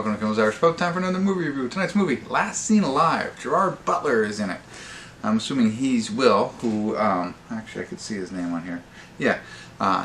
welcome to Kimmel's Irish Pub. Time for another movie review. Tonight's movie, Last Seen Alive. Gerard Butler is in it. I'm assuming he's Will, who, actually I could see his name on here. Yeah,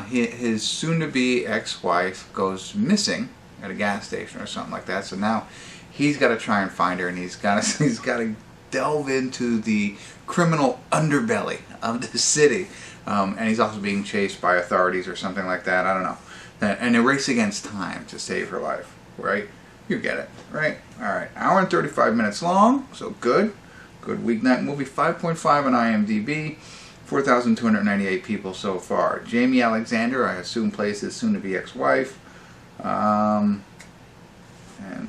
his soon-to-be ex-wife goes missing at a gas station or something like that. So now he's got to try and find her, and he's got to delve into the criminal underbelly of the city. And he's also being chased by authorities or something like that. I don't know. And a race against time to save her life, right? You get it, right? Alright, hour and 35 minutes long, so good. Good weeknight movie, 5.5 on IMDb, 4,298 people so far. Jaimie Alexander, I assume, plays his soon-to-be ex-wife. And I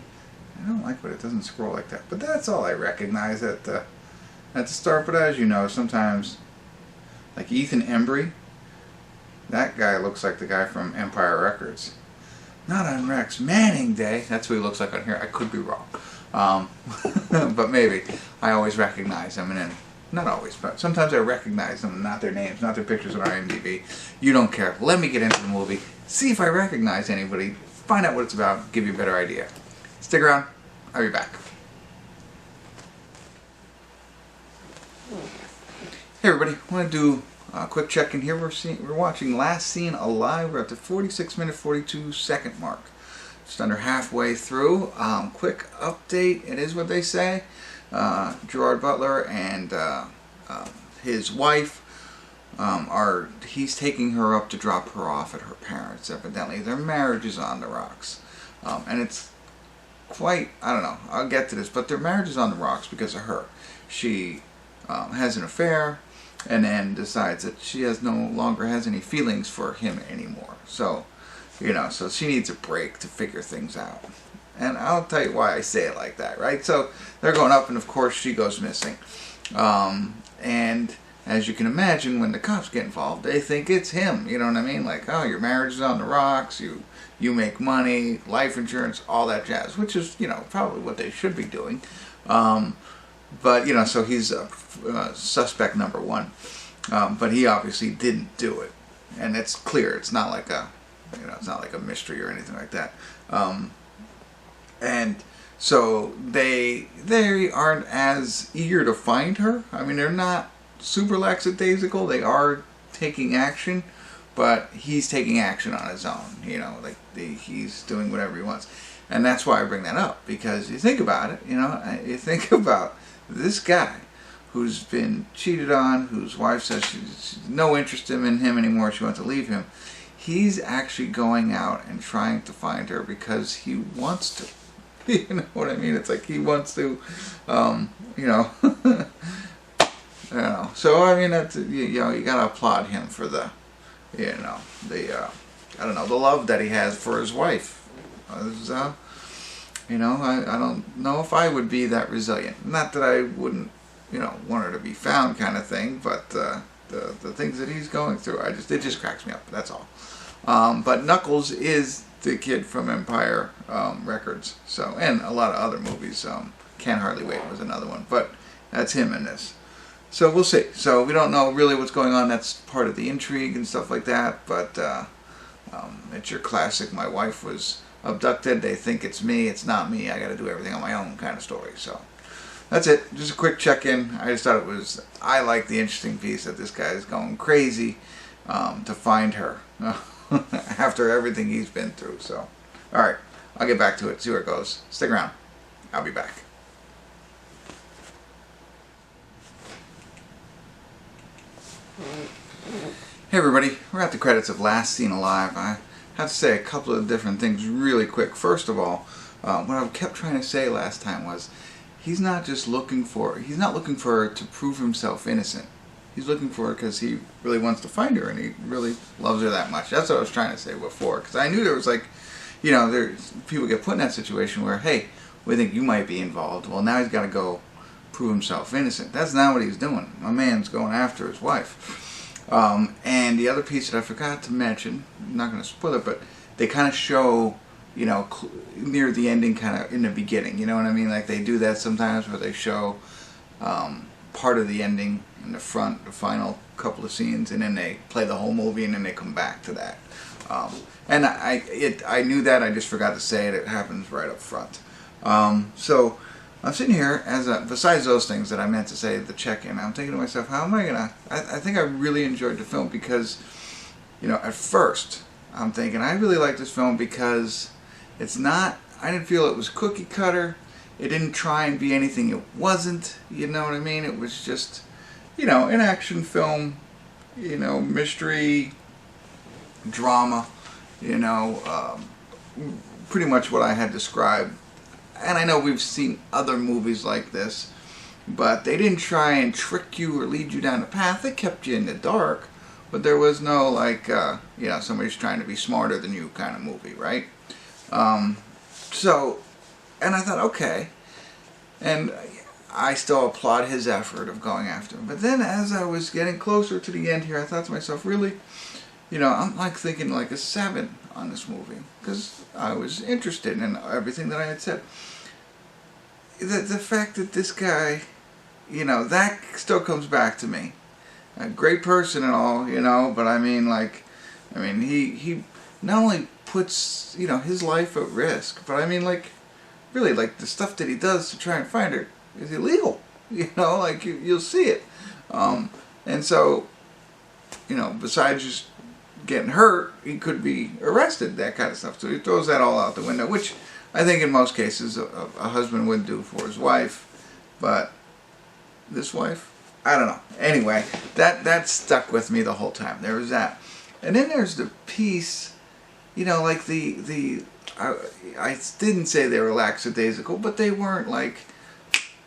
don't like when it doesn't scroll like that, but that's all I recognize at the start. But as you know, sometimes, like Ethan Embry, that guy looks like the guy from Empire Records. Not on Rex Manning Day. That's what he looks like on here. I could be wrong. But maybe. I always recognize them. And then, not always, but sometimes I recognize them, not their names, not their pictures on IMDb. You don't care. Let me get into the movie. See if I recognize anybody. Find out what it's about. Give you a better idea. Stick around. I'll be back. Hey everybody. I want to do quick check-in here. We're watching Last Seen Alive. We're at the 46-minute, 42-second mark. Just under halfway through. Quick update. It is what they say. Gerard Butler and his wife he's taking her up to drop her off at her parents'. Evidently, their marriage is on the rocks. And it's quite, I don't know, I'll get to this, but their marriage is on the rocks because of her. She has an affair, and then decides that she no longer has any feelings for him anymore. So, so she needs a break to figure things out. And I'll tell you why I say it like that, right? So they're going up, and of course she goes missing. And as you can imagine, when the cops get involved, they think it's him. You know what I mean? Like, oh, your marriage is on the rocks. You make money, life insurance, all that jazz, which is, probably what they should be doing. But, so he's suspect number one. But he obviously didn't do it. And it's clear. It's not like a, it's not like a mystery or anything like that. And so they aren't as eager to find her. I mean, they're not super lackadaisical. They are taking action. But he's taking action on his own. He's doing whatever he wants. And that's why I bring that up. Because you think about it, you think about this guy who's been cheated on, whose wife says she's no interest in him anymore, she wants to leave him. He's actually going out and trying to find her because he wants to. You know what I mean? It's like he wants to, I don't know. So, I mean, that's, you gotta applaud him for the, I don't know, the love that he has for his wife. I don't know if I would be that resilient. Not that I wouldn't, want her to be found kind of thing, but the things that he's going through, it just cracks me up. That's all. But Knuckles is the kid from Empire Records, so, and a lot of other movies. Can't Hardly Wait was another one, but that's him in this. So we'll see. So we don't know really what's going on. That's part of the intrigue and stuff like that. But it's your classic. My wife was abducted. They think it's me. It's not me. I got to do everything on my own kind of story. So that's it. Just a quick check-in. I just thought I like the interesting piece that this guy is going crazy to find her after everything he's been through. So, all right. I'll get back to it. See where it goes. Stick around. I'll be back. Hey everybody, we're at the credits of Last Seen Alive. I have to say a couple of different things really quick. First of all, what I kept trying to say last time was he's not looking for her to prove himself innocent. He's looking for her because he really wants to find her and he really loves her that much. That's what I was trying to say before, because I knew there was people get put in that situation where, hey, we think you might be involved. Well, now he's got to go prove himself innocent. That's not what he's doing. My man's going after his wife. And the other piece that I forgot to mention, I'm not going to spoil it, but they kind of show, near the ending, kind of in the beginning. You know what I mean? Like they do that sometimes where they show part of the ending in the front, the final couple of scenes, and then they play the whole movie and then they come back to that. And I knew that, I just forgot to say it. It happens right up front. So I'm sitting here, besides those things that I meant to say at the check-in, I'm thinking to myself, how am I going to... I think I really enjoyed the film because, you know, at first, I'm thinking, I really like this film because it's not... I didn't feel it was cookie cutter. It didn't try and be anything it wasn't, you know what I mean? It was just, you know, an action film, you know, mystery, drama, you know, pretty much what I had described. And I know we've seen other movies like this, but they didn't try and trick you or lead you down a path. They kept you in the dark, but there was no, like, you know, somebody's trying to be smarter than you kind of movie, right? So, and I thought, okay, and I still applaud his effort of going after him. But then as I was getting closer to the end here, I thought to myself, really, you know, I'm like thinking like a 7 on this movie, because I was interested in everything that I had said. The fact that this guy, you know, that still comes back to me. A great person and all, you know, but I mean, like, he not only puts, you know, his life at risk, but I mean, like, really, like, the stuff that he does to try and find her is illegal, you know, like, you'll see it. And so, you know, besides just getting hurt, he could be arrested, that kind of stuff. So he throws that all out the window, which I think in most cases a husband would do for his wife, but this wife, I don't know. Anyway, that stuck with me the whole time. There was that. And then there's the piece, you know, like I didn't say they were lackadaisical, but they weren't like,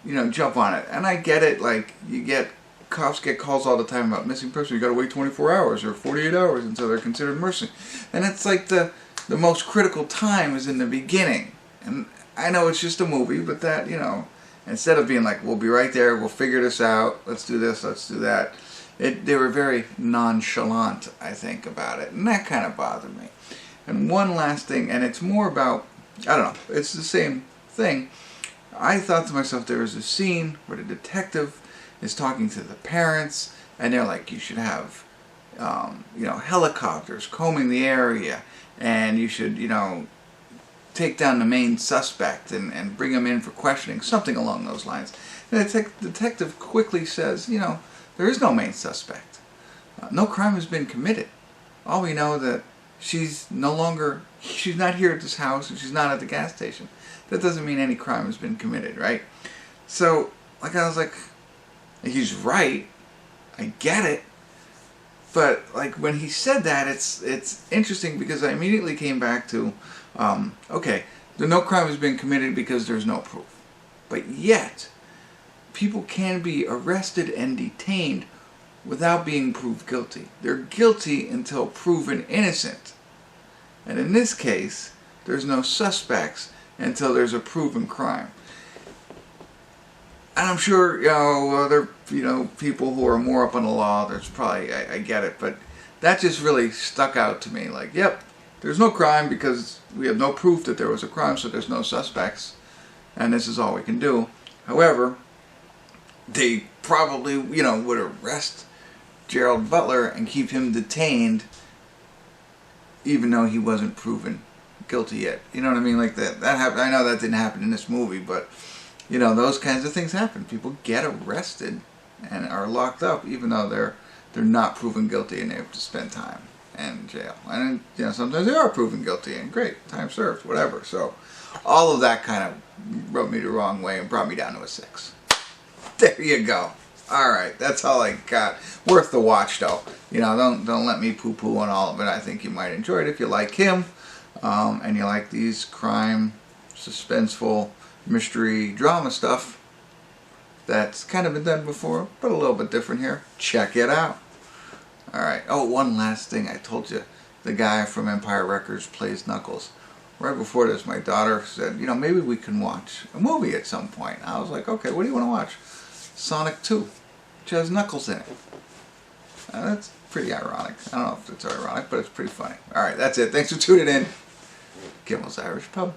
you know, jump on it. And I get it, like, cops get calls all the time about missing person. You gotta wait 24 hours or 48 hours until they're considered missing. And it's like the most critical time is in the beginning. And I know it's just a movie, but that, you know, instead of being like, we'll be right there, we'll figure this out, let's do this, let's do that. They were very nonchalant, I think, about it. And that kind of bothered me. And one last thing, and it's more about, I don't know, it's the same thing. I thought to myself, there was a scene where the detective is talking to the parents, and they're like, you should have, you know, helicopters combing the area, and you should, you know, take down the main suspect and bring him in for questioning, something along those lines. And the detective quickly says, you know, there is no main suspect. No crime has been committed. All we know that she's not here at this house, and she's not at the gas station. That doesn't mean any crime has been committed, right? So, like, I was like, he's right. I get it. But, like, when he said that, it's interesting because I immediately came back to, okay, no crime has been committed because there's no proof. But yet, people can be arrested and detained without being proved guilty. They're guilty until proven innocent. And in this case, there's no suspects until there's a proven crime. And I'm sure, you know, other, you know, people who are more up on the law, there's probably, I get it, but that just really stuck out to me. Like, yep, there's no crime because we have no proof that there was a crime, so there's no suspects, and this is all we can do. However, they probably, you know, would arrest Gerard Butler and keep him detained even though he wasn't proven guilty yet. You know what I mean? Like that happened. I know that didn't happen in this movie, but you know, those kinds of things happen. People get arrested and are locked up even though they're not proven guilty, and they have to spend time in jail. And you know, sometimes they are proven guilty, and great, time served, whatever. So all of that kind of rubbed me the wrong way and brought me down to a 6. There you go. All right, that's all I got. Worth the watch, though. You know, don't let me poo-poo on all of it. I think you might enjoy it if you like him, and you like these crime, suspenseful, mystery, drama stuff. That's kind of been done before, but a little bit different here. Check it out. All right. Oh, one last thing. I told you, the guy from Empire Records plays Knuckles. Right before this, my daughter said, you know, maybe we can watch a movie at some point. I was like, okay, what do you want to watch? Sonic 2, which has Knuckles in it. That's pretty ironic. I don't know if it's ironic, but it's pretty funny. All right, that's it. Thanks for tuning in. Kimmel's Irish Pub.